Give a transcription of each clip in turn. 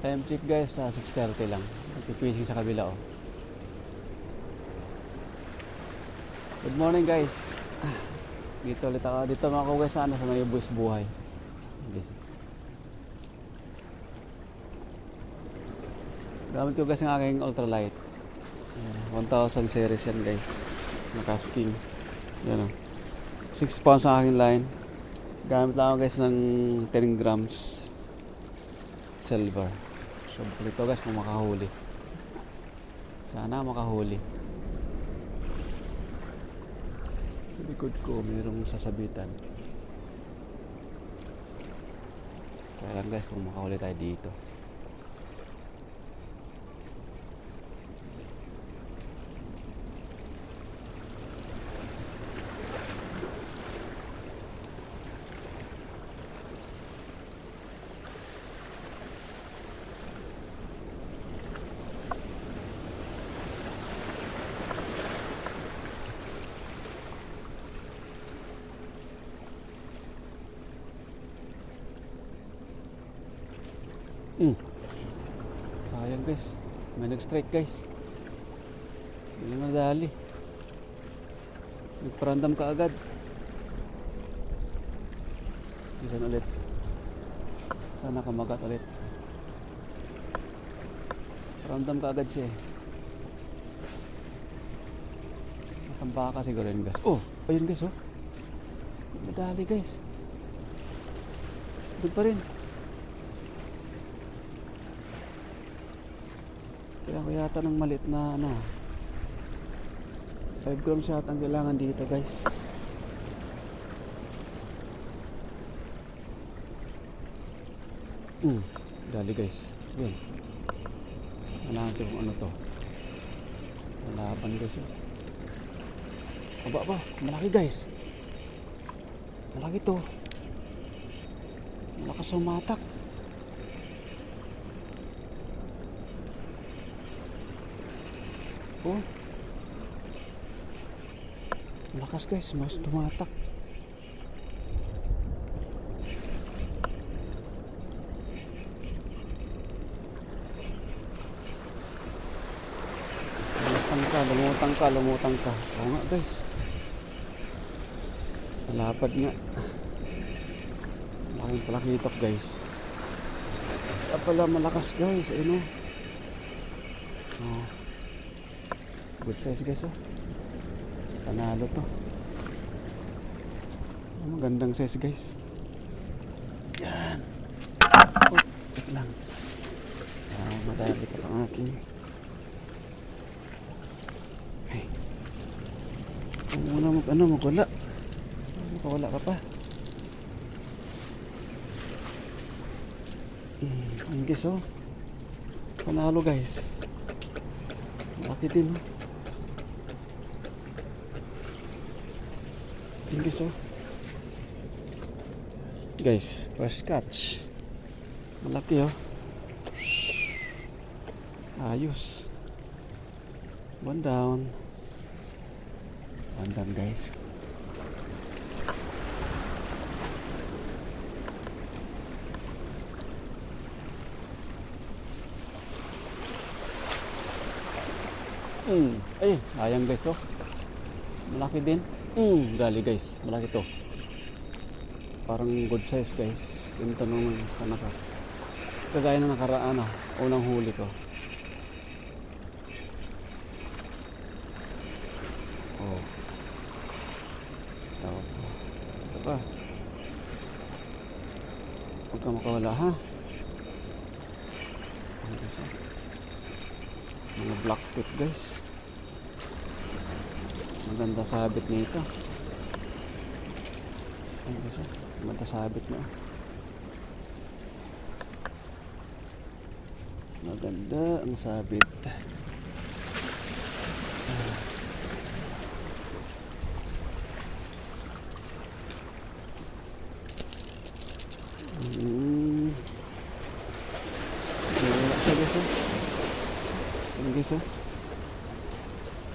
Time check guys, 6:30 lang. Nagpipising sa kabila oh. Good morning guys. Dito ulit ako. Dito mga guys sa may Buwis Buhay. Guys. Gamit ko guys ng aking ultralight. 1000 series yan guys. Nakasking. Yan oh. 6 pounds ang aking line. Gamit lang ako guys ng 10 grams silver. So ito guys kung makahuli. Sana makahuli. Sa likod ko mayroong sasabitan. Kaya lang guys kung makahuli tayo dito. Sayang guys, may nag-strike guys. Hindi na madali. Nagparandam ka agad. Isan ulit. Sana kamagat ulit. Parandam ka agad siya eh. Nakambaka siguro yun guys. Oh, ayun guys oh. Madali guys. Doon pa rin. Kaya ko yata ng maliit na ano 5 grams yata ang kailangan dito guys. Dali guys. Yun. Wala natin kung ano to. Malaban guys yun. Aba, malaki guys. Malaki to. Malakas sumatak. Oh. Malakas guys, mas tumatak. Lumutang ka. Oo nga guys. Malapad nga. Malaking palakitok guys. Kaya pala malakas guys, ayun oh. Good size guys oh. Panalo to. Magandang size guys. Yan. Oh, wait lang. Madali pa ang aking. Ay. Kung muna magwala. Makawala ka pa. Ang guys oh. Panalo guys. Malaki din oh. Guys oh. Guys, first catch. Malaki oh. Ayos. One down guys. Ay, sayang guys oh. Malaki din. Gali guys, malaki to. Parang good size guys. Ganito naman kagaya na nakaraan unang huli ko. Oh. Ito pa. Huwag ka makawala ha. Mga black tip guys. Maganda sabit nito. Ayun guys, maganda sabit na. Maganda ang sabit. Guys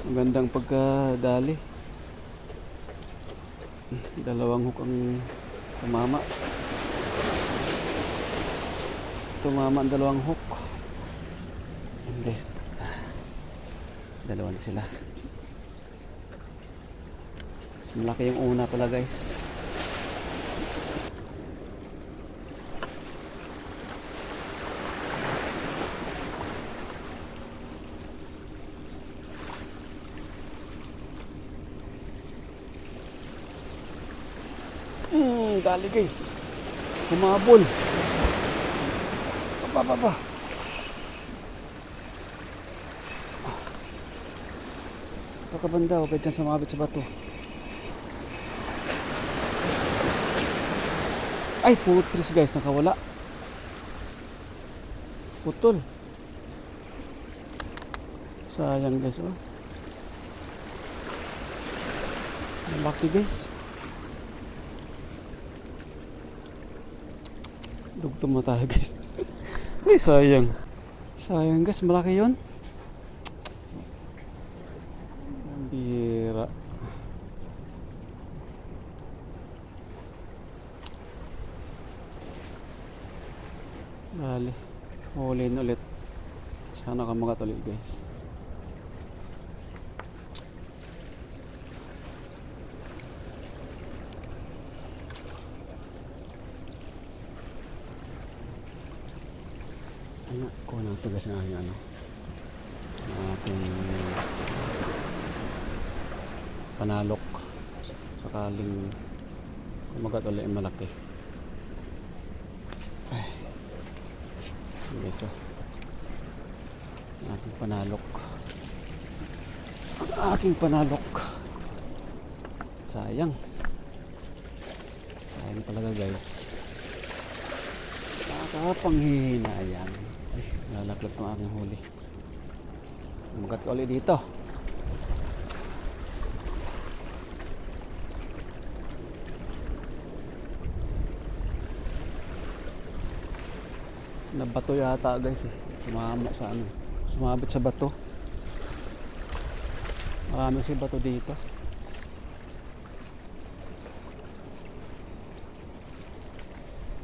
magandang pagkadali. Dalawang hook ang tumama ang dalawang hook. guys, dalawa na sila. Mas malaki yung una pala guys. Dali guys, humabol. Baba. Ito ka banda, huwag dyan sumabit sa bato. Ay, putris guys, nakawala. Putol. Sayang guys, oh. Malaki guys. Dugtong na tayo guys. Ay, sayang. Sayang guys, malaki yun. Ang bihira. Dali, huliin ulit. Sana kamagat ulit guys. Ano, kuha ng tugas ng aking aking panalok. Sakaling kumagat ulit yung malaki. Ay, guys, oh. Aking panalok. Ang aking panalok. Sayang. Sayang talaga guys. Nakakapanghihinayang. Ay, nalaklap ng aking huli. Kumagat ka ulit dito. Nabato yata guys eh. Sumama sa ano. Sumabit sa bato. Marami si bato dito.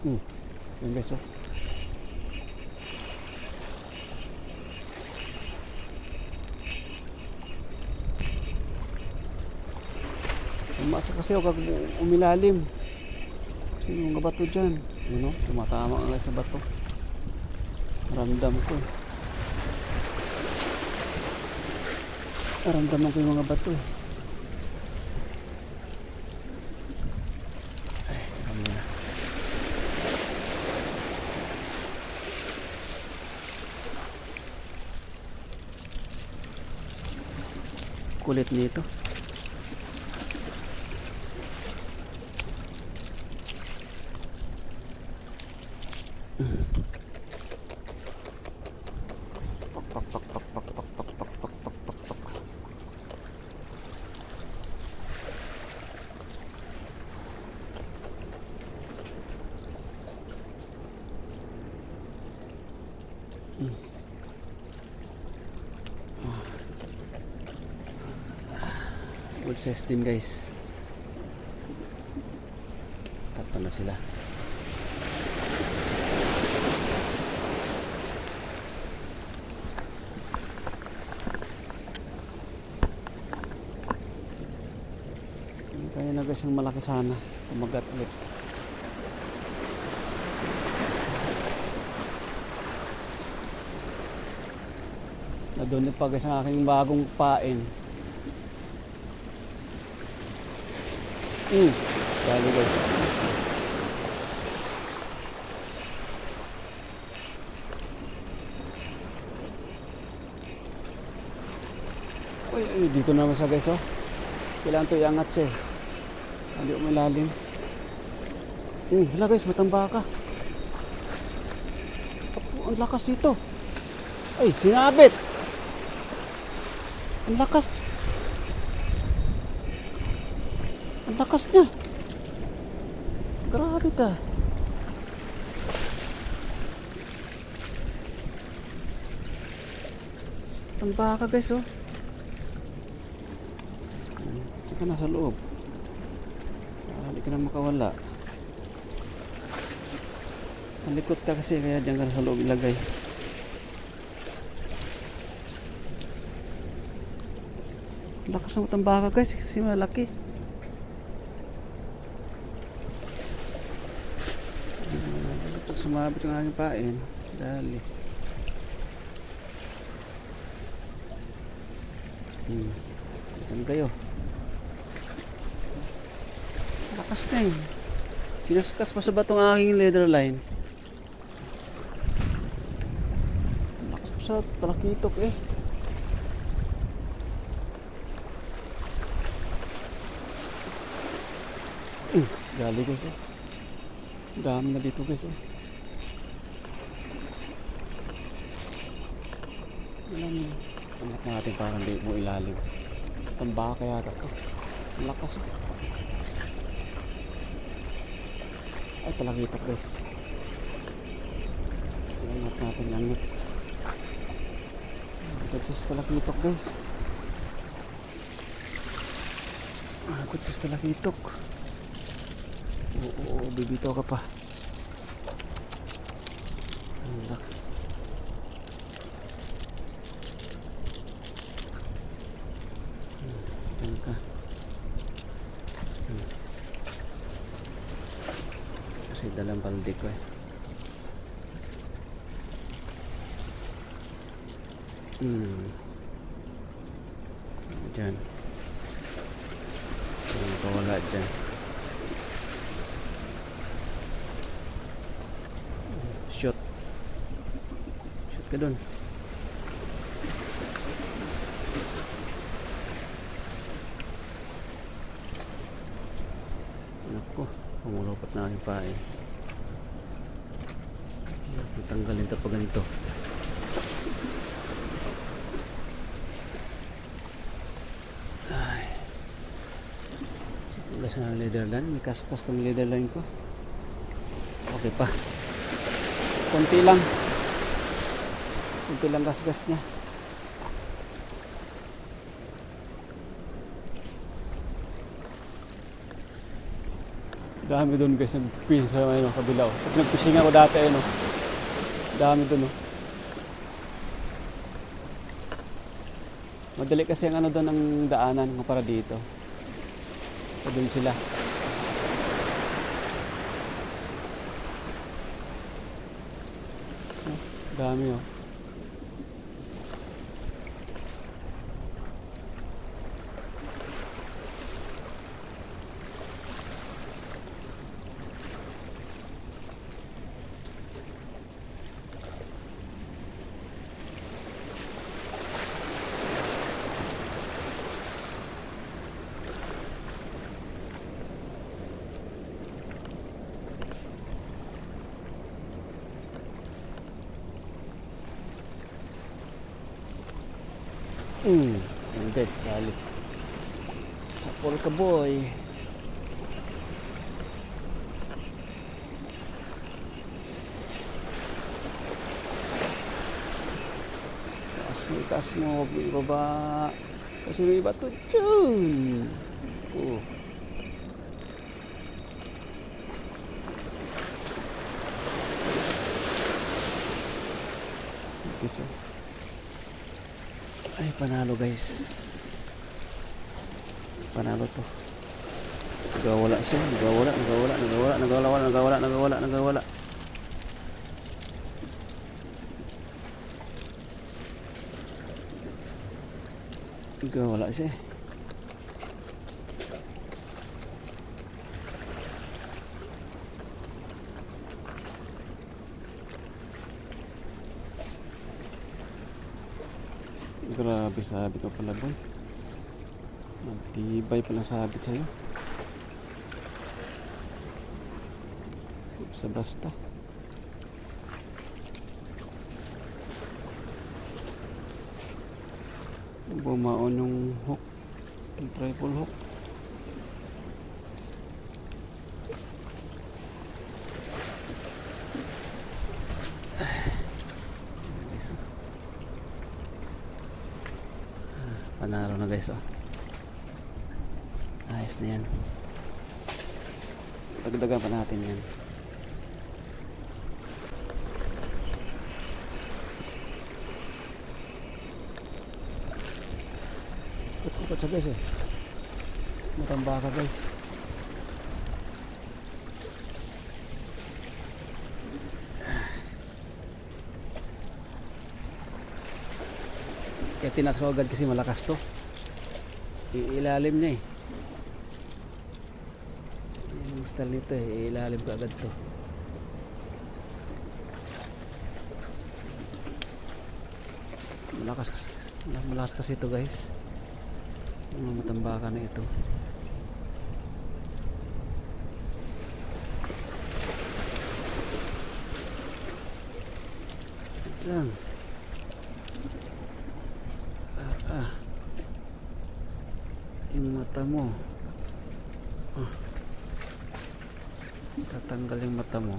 Yun guys, oh. Umasa kasi ako kag umilalim. Kasi yung bato dyan, you know, tumatama nga sa bato. Ramdam ko eh. Ramdaman ko yung mga bato eh. Ay, kami na. Kulit nito. Good size din guys. Tatlo na sila. Kaya na guys yung malaki sana. Kumagat ulit. Nadunit pa guys ang aking bagong pain. Dali guys. Uy, dito naman sa guys, oh. Kailangan to iangat siya eh. Hindi umilalim. Hala guys, matambaka. Ang lakas dito. Ay, sinabit. Ang lakas. Ang lakas niya. Grabe ta. Tambaka guys, oh. Ito ka nasa loob. Para hindi ka na makawala. Malikot ka kasi kaya diyan ka sa loob ilagay. Lakas ng tambaka guys, kasi malaki. Pag sumabit ang aking pain, dali. Itan kayo. Lakas na eh. Sinaskas pa sa batong aking leather line. Lakas pa sa talakitok eh. Gali guys eh. Dami na dito guys eh. Anak natin parang di mo ilalim. Tambaka yata to. Lakas eh. Ay talakitok guys. Angat natin angat. Agad sa talakitok guys. Agad sa talakitok. Oo, bibitaw ka pa. Anak. Diyan ka. Kasi dalang balde ko eh. Diyan. Wala dyan. Shoot ka dun. Naku, pumulupot na aking pain. Tanggalin ito pa ganito. Ay, ulas na ang leather line. May kaskas tong leather line ko. Okay pa. Konti lang gasgas niya. Dami doon guys, nag-fishing sa kabilaw. Pag nag-fishing ako dati dami doon Madali kasi ang doon ang daanan para dito. So doon sila. Dami Yan guys, bali sa polka boy. Taas mo, huwag mo ibaba kasi may bato dyan. Okay, ay panalo guys, panalo to. Nagawala siya, nagawala. Nagawala siya. Grabe, sabit ko pala boy. Magtibay pala sabit sa'yo. Basta bumaon yung hook, yung triple hook. Panalo na guys ayos na yan, dagdagan pa natin yan. Ikot siya guys eh. Matambaka guys. Kaya tinas ko agad kasi malakas to. Ilalim niya eh. Yung style nito eh, ilalim ko agad to. Malakas kasi ito guys. Yung matambakan na ito. Ito lang. Yung mata mo. Tatanggal yung mata mo.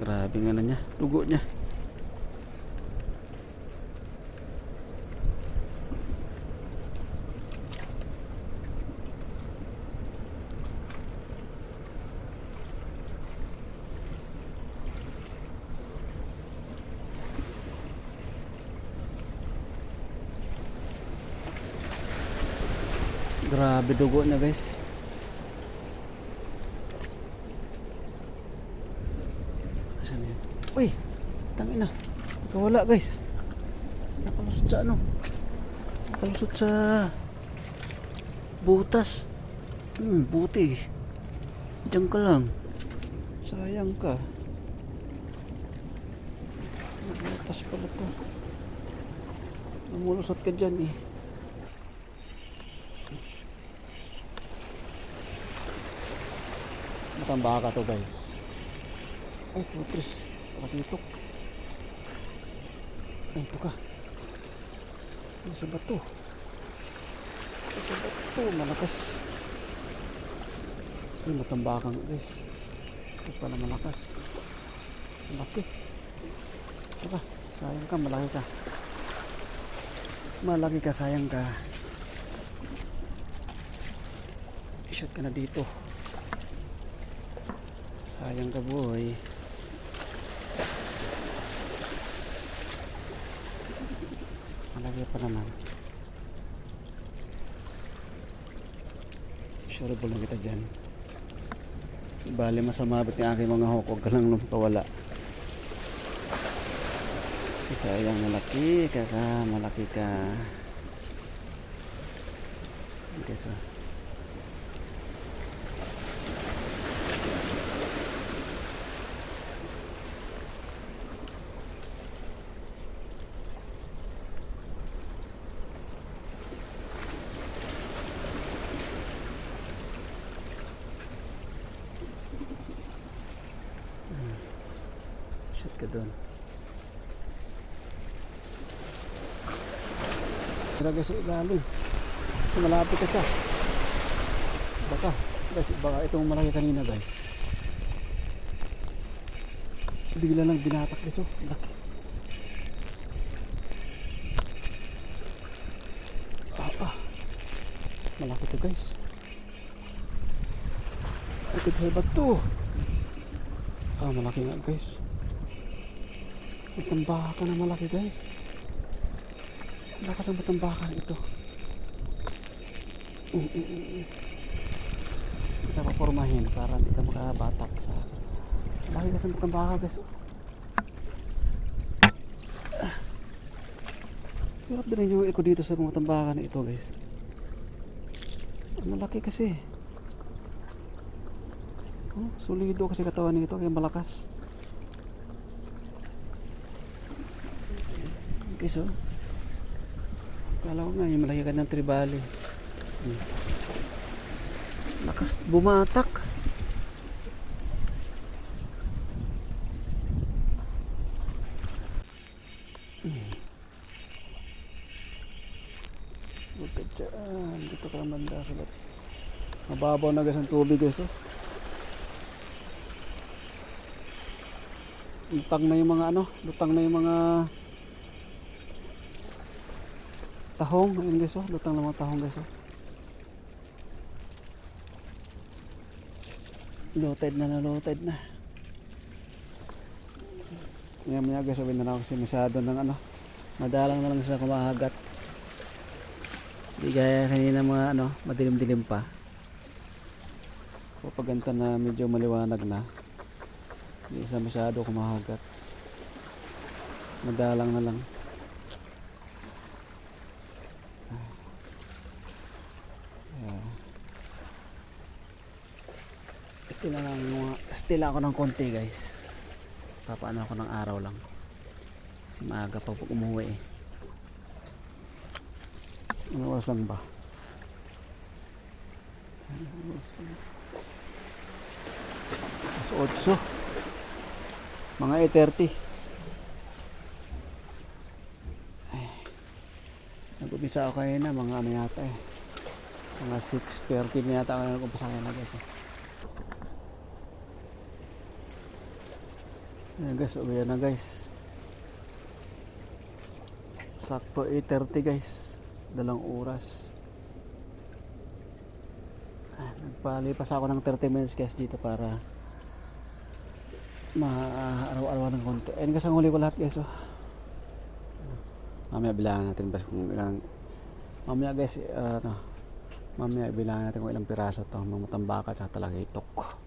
Grabe nga na niya, dugo niya. Grabe dugo niya guys. Asan yan? Uy, tangina. Nakawala guys. Nakalusot sa ano? Nakalusot sa butas. Buti. Diyan ka lang. Sayang ka. Butas pala to. Namulusot ka dyan eh. Matambaka to guys. Ay, putris. Pakitok. Ay, ito ka. Ay, sa bato. Ay, sa bato. Malakas. Ay, matambaka nga guys. Ito pala malakas. Malaki. Ito ka. Sayang ka. Malaki ka. Malaki ka. Sayang ka. I-shot ka na dito. Sayang ka boy. Malaki pa naman. Sureable na kita dyan. Bali masamabit yung aking mga hawk. Huwag ka lang lumikawala. Kasi sayang malaki ka. Malaki ka. Okay so. Shoot ka doon. Ilagay sa ilalim. Kasi malapit ka siya. Baka itong malaki kanina guys. Bigla lang binatak guys. Laki. Malaki to guys. Ikot sa bato. Malaki nga guys. Matambaka na malaki guys. Lakas ang matambaka ito. Kita papormahin para hindi ka makabatak sa malaki kasi ang matambaka guys. Hirap din yung ko dito sa mga matambaka na ito guys. Malaki kasi. Solido kasi katawan nito kaya malakas. Okay so. Kala ko nga yung malaki ka ng tribali. Lakas bumatak. Huwag ka dyan. Dito ka naman da sa bato. Mababaw na guys ang tubig guys. Lutang na yung mga lutang na yung mga tahong. Ayun guys lutang na mga tahong guys. Low tide na. Maya guys, sabihin na lang kasi masyado ng ano, madalang na lang sila kumahagat. Hindi gaya kanina mga ano, madilim-dilim pa. Kapag ganito na medyo maliwanag na, hindi sila masyado kumahagat. Madalang na lang. Still ako ng konti guys. Papaano ako ng araw lang. Kasi maaga pa pag umuwi eh. Ano oras lang ba? Mas 8. Mga 8:30. Nag-umpisa ako kayo na mga ano yata eh. Mga 6:30 na yata ako nag-umpisa kayo na guys eh. Ayan guys, uwi na guys. Sakto 8:30 guys. 2 oras. Nagpalipas ako ng 30 minutes guys dito para ma-araw-araw ng konti. Ayan guys, ang huli ko lahat guys oh. Mamaya bilangan natin basta kung ilang. Mamaya guys, mamaya bilangan natin kung ilang piraso to. Mga matambaka at talagitok.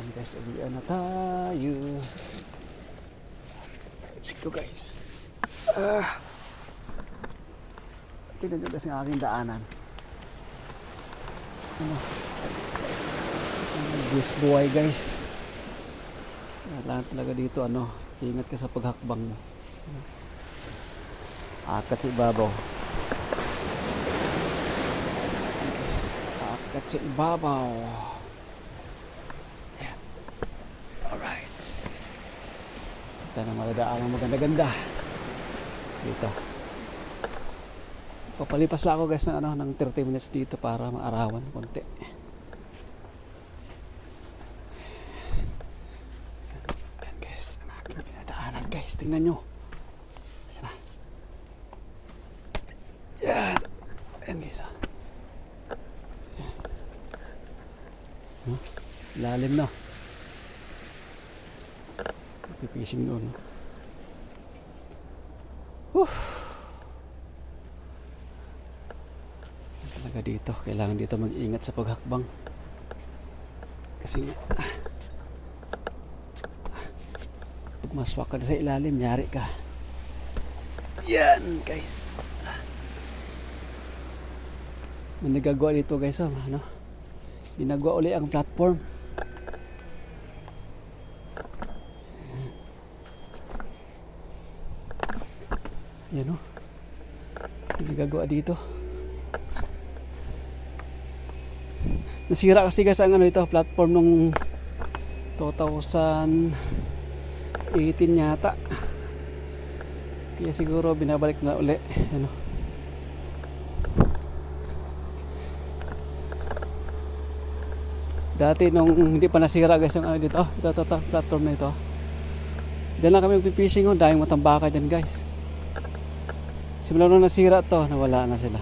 And guys, uwian na tayo. Let's go guys. Tignan nyo guys ang aking daanan. Ano? This buhay guys. Lahat talaga dito ano. Ingat ka sa paghakbang mo. Akat sa ibabaw. Yes. Akat sa ibabaw. Alright. Ito na maladaan ang maganda-ganda dito. Papalipas lang ako guys ng, ng 30 minutes dito para maarawan konti. Ayan guys, ang aking pinadaanan guys, tingnan nyo. Ayan na. Ayan. Ayan guys ha. Ayan. Lalim na. Pipishing doon. Talaga dito, kailangan dito mag-ingat sa paghakbang. Kasi pag maswak ka sa ilalim, nyari ka. Yan guys. May nagagawa dito guys oh, ano? Ginagawa uli ang platform. Yan o. Ginagawa dito. Nasira kasi guys ang ano ito, platform nung 2018 yata. Kaya siguro binabalik na uli. Ano. Dati nung hindi pa nasira guys yung ano dito, ito platform na ito. Diyan lang kami magpipishing oh, dahil matambaka dyan guys. Simula nung nasira to, nawala na sila.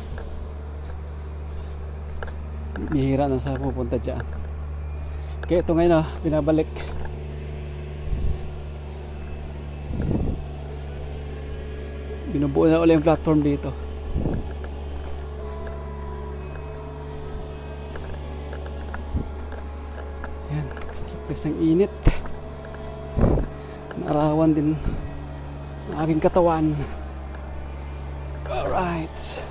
Bihira na sa pupunta dyan. Kaya ito ngayon binabalik. Binubuo na ulit yung platform dito. Yan, sa ang init. Naarawan din ang aking katawan. Alright.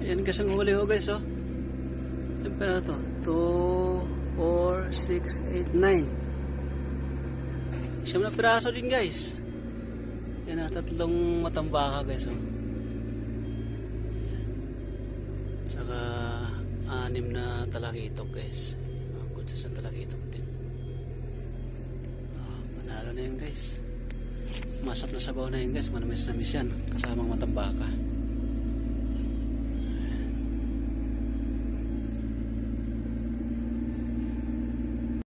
Yan guys ang huli ho guys oh. Yan pala to. 2, 4, 6, 8, 9. Siyam na piraso din guys. Yan na, 3 matambaka guys oh. Yan. Saka 6 na talakitok guys. Good sa talakitok din. Tara na yan guys. Masap na sabaw na yan guys. Manamis na miss yan. Kasamang matambaka.